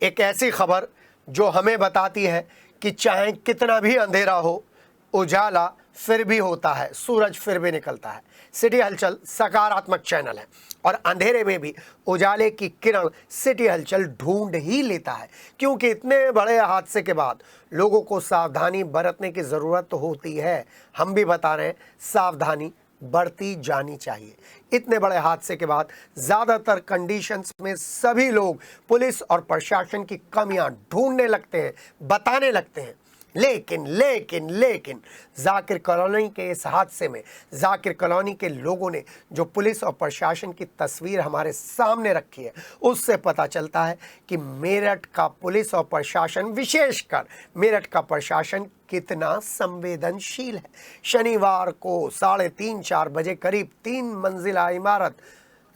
एक ऐसी खबर जो हमें बताती है कि चाहे कितना भी अंधेरा हो, उजाला फिर भी होता है, सूरज फिर भी निकलता है। सिटी हलचल सकारात्मक चैनल है और अंधेरे में भी उजाले की किरण सिटी हलचल ढूंढ ही लेता है, क्योंकि इतने बड़े हादसे के बाद लोगों को सावधानी बरतने की ज़रूरत होती है। हम भी बता रहे हैं, सावधानी बढ़ती जानी चाहिए। इतने बड़े हादसे के बाद ज़्यादातर कंडीशंस में सभी लोग पुलिस और प्रशासन की कमियां ढूंढने लगते हैं, बताने लगते हैं। लेकिन जाकिर कॉलोनी के इस हादसे में जाकिर कॉलोनी के लोगों ने जो पुलिस और प्रशासन की तस्वीर हमारे सामने रखी है, उससे पता चलता है कि मेरठ का पुलिस और प्रशासन, विशेषकर मेरठ का प्रशासन कितना संवेदनशील है। शनिवार को 3:30-4 बजे करीब 3 मंजिला इमारत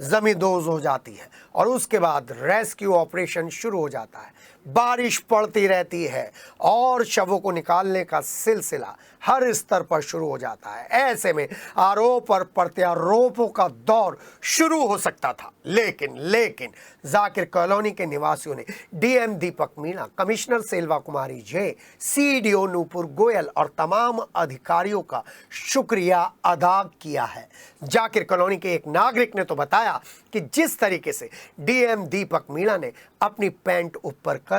जमींदोज हो जाती है और उसके बाद रेस्क्यू ऑपरेशन शुरू हो जाता है। बारिश पड़ती रहती है और शवों को निकालने का सिलसिला हर स्तर पर शुरू हो जाता है। ऐसे में आरोप और प्रत्यारोपों का दौर शुरू हो सकता था, लेकिन जाकिर कॉलोनी के निवासियों ने डीएम दीपक मीणा, कमिश्नर सेल्वा कुमारी जे, सीडीओ नूपुर गोयल और तमाम अधिकारियों का शुक्रिया अदा किया है। जाकिर कॉलोनी के एक नागरिक ने तो बताया कि जिस तरीके से डीएम दीपक मीणा ने अपनी पैंट ऊपर कर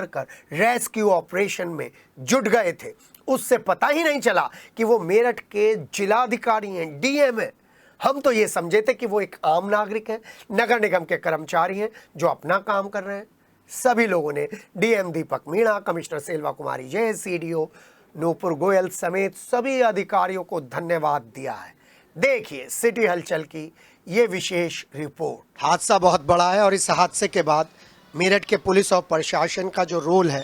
रेस्क्यू ऑपरेशन में जुट गए थे, उससे पता ही नहीं चला कि वो मेरठ के जिलाधिकारी हैं, डीएम हैं। हम तो ये समझे थे कि वो एक आम नागरिक हैं, नगर निगम के कर्मचारी हैं जो अपना काम कर रहे हैं। सभी लोगों ने डीएम दीपक मीणा, कमिश्नर सेल्वा कुमारी जय, सीडीओ नूपुर गोयल समेत सभी अधिकारियों को धन्यवाद दिया है। देखिए सिटी हलचल की ये विशेष रिपोर्ट। हादसा बहुत बड़ा है और इस हादसे के बाद मेरठ के पुलिस और प्रशासन का जो रोल है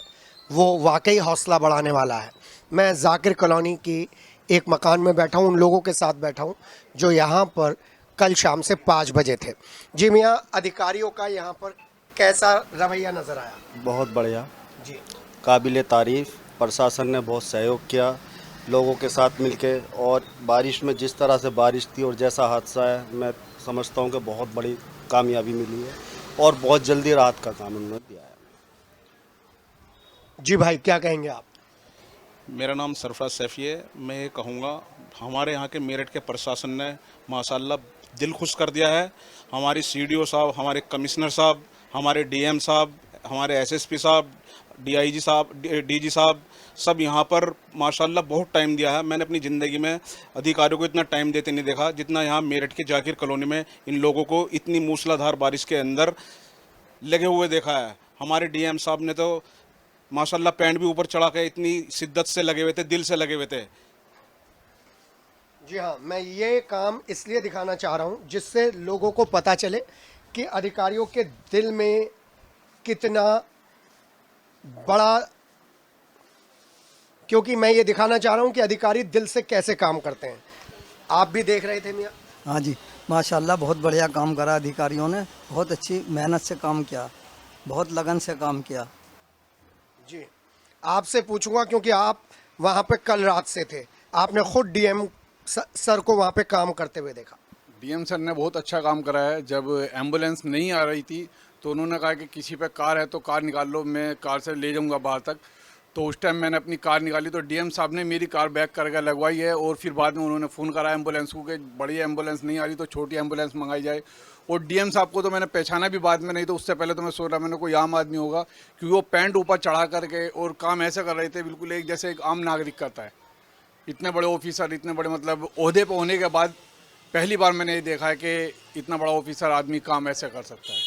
वो वाकई हौसला बढ़ाने वाला है। मैं जाकिर कॉलोनी की एक मकान में बैठा हूँ, उन लोगों के साथ बैठा हूँ जो यहाँ पर कल शाम से 5 बजे थे। जी मियाँ, अधिकारियों का यहाँ पर कैसा रवैया नज़र आया? बहुत बढ़िया जी, काबिले तारीफ़। प्रशासन ने बहुत सहयोग किया लोगों के साथ मिलके, और बारिश में जिस तरह से बारिश थी और जैसा हादसा है, मैं समझता हूँ कि बहुत बड़ी कामयाबी मिली है और बहुत जल्दी राहत का काम उन्होंने दिया है। जी भाई, क्या कहेंगे आप? मेरा नाम सरफराज सैफ़ी है। मैं ये कहूँगा, हमारे यहाँ के मेरठ के प्रशासन ने माशाल्लाह दिल खुश कर दिया है। हमारी सीडीओ साहब, हमारे कमिश्नर साहब, हमारे डीएम साहब, हमारे एसएसपी साहब, डीआईजी साहब, डीजी साहब, सब यहाँ पर माशाल्लाह बहुत टाइम दिया है। मैंने अपनी ज़िंदगी में अधिकारियों को इतना टाइम देते नहीं देखा जितना यहाँ मेरठ के जाकिर कॉलोनी में इन लोगों को इतनी मूसलाधार बारिश के अंदर लगे हुए देखा है। हमारे डीएम साहब ने तो माशाल्लाह पैंट भी ऊपर चढ़ा के इतनी शिद्दत से लगे हुए थे, दिल से लगे हुए थे। जी हाँ, मैं ये काम इसलिए दिखाना चाह रहा हूँ जिससे लोगों को पता चले कि अधिकारियों के दिल में कितना बड़ा, क्योंकि मैं ये दिखाना चाह रहा हूँ कि अधिकारी दिल से कैसे काम करते हैं। आप भी देख रहे थे मियाँ? हाँ जी, माशाल्लाह बहुत बढ़िया काम करा अधिकारियों ने, बहुत अच्छी मेहनत से काम किया, बहुत लगन से काम किया। जी, आपसे पूछूंगा क्योंकि आप वहाँ पे कल रात से थे, आपने खुद डीएम सर को वहाँ पे काम करते हुए देखा। डीएम सर ने बहुत अच्छा काम करा है। जब एम्बुलेंस नहीं आ रही थी तो उन्होंने कहा कि किसी पे कार है तो कार निकाल लो, मैं कार से ले जाऊंगा बाहर तक। तो उस टाइम मैंने अपनी कार निकाली तो डीएम साहब ने मेरी कार बैक करके लगवाई है, और फिर बाद में उन्होंने फ़ोन करा एम्बुलेंस को कि बड़ी एम्बुलेंस नहीं आ रही तो छोटी एम्बुलेंस मंगाई जाए। और डीएम साहब को तो मैंने पहचाना भी बाद में, नहीं तो उससे पहले तो मैं सोच रहा मैंने कोई आम आदमी होगा, क्योंकि वो पैंट ऊपर चढ़ा करके और काम ऐसे कर रहे थे बिल्कुल एक जैसे एक आम नागरिक करता है। इतने बड़े ऑफिसर, इतने बड़े मतलब ओहदे पर होने के बाद पहली बार मैंने ये देखा है कि इतना बड़ा ऑफिसर आदमी काम ऐसे कर सकता है।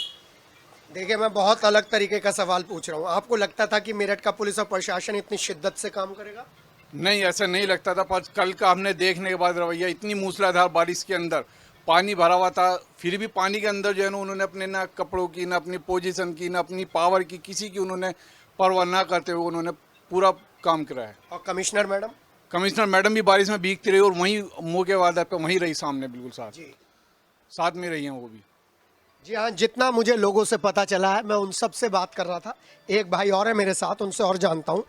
देखिए, मैं बहुत अलग तरीके का सवाल पूछ रहा हूँ। आपको लगता था कि मेरठ का पुलिस और प्रशासन इतनी शिद्दत से काम करेगा? नहीं, ऐसा नहीं लगता था, पर कल का हमने देखने के बाद रवैया, इतनी मूसलाधार बारिश के अंदर पानी भरा हुआ था, फिर भी पानी के अंदर जो है ना उन्होंने अपने ना कपड़ों की, ना अपनी पोजीशन की, ना अपनी पावर की, किसी की उन्होंने परवाह ना करते हुए उन्होंने पूरा काम करा है। और कमिश्नर मैडम? कमिश्नर मैडम भी बारिश में भीगती रही और वहीं मौके वादा पे वहीं रही, सामने बिल्कुल साथ में रही हैं वो भी। जी हाँ, जितना मुझे लोगों से पता चला है, मैं उन सब से बात कर रहा था। एक भाई और है मेरे साथ, उनसे और जानता हूँ।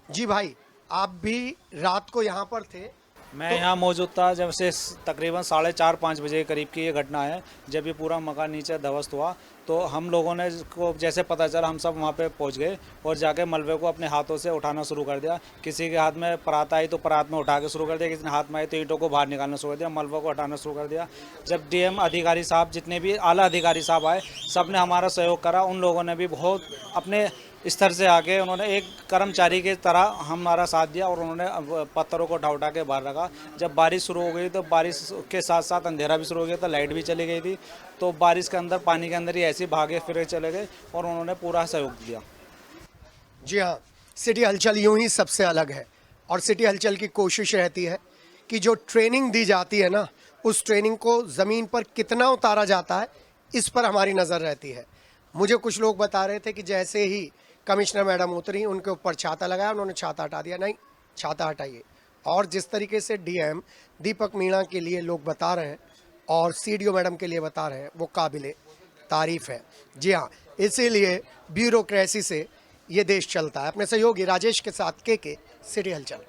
जी भाई, आप भी रात को यहाँ पर थे? मैं यहाँ मौजूद था जब से तकरीबन 4:30-5 बजे के करीब की ये घटना है। जब ये पूरा मकान नीचे ध्वस्त हुआ तो हम लोगों ने को जैसे पता चला हम सब वहाँ पे पहुँच गए और जाके मलबे को अपने हाथों से उठाना शुरू कर दिया। किसी के हाथ में परात आई तो परात में उठा के शुरू कर दिया, किसी ने हाथ में आई तो ईंटों को बाहर निकालना शुरू कर दिया, मलबे को हटाना शुरू कर दिया। जब डीएम अधिकारी साहब, जितने भी आला अधिकारी साहब आए, सब ने हमारा सहयोग करा। उन लोगों ने भी बहुत अपने स्तर से आके उन्होंने एक कर्मचारी के तरह हमारा साथ दिया और उन्होंने पत्थरों को उठा के बाहर रखा। जब बारिश शुरू हो गई तो बारिश के साथ साथ अंधेरा भी शुरू हो गया था, लाइट भी चली गई थी, तो बारिश के अंदर पानी के अंदर ही ऐसे भागे फिरे चले गए और उन्होंने पूरा सहयोग दिया। जी हाँ, सिटी हलचल यूं ही सबसे अलग है और सिटी हलचल की कोशिश रहती है कि जो ट्रेनिंग दी जाती है ना, उस ट्रेनिंग को ज़मीन पर कितना उतारा जाता है, इस पर हमारी नज़र रहती है। मुझे कुछ लोग बता रहे थे कि जैसे ही कमिश्नर मैडम उतरी, उनके ऊपर छाता लगाया, उन्होंने छाता हटा दिया। नहीं, छाता हटाइए। और जिस तरीके से डीएम दीपक मीणा के लिए लोग बता रहे हैं और सीडीओ मैडम के लिए बता रहे हैं, वो काबिले तारीफ़ है। जी हाँ, इसीलिए ब्यूरोक्रेसी से ये देश चलता है। अपने सहयोगी राजेश के साथ के सिटी हलचल।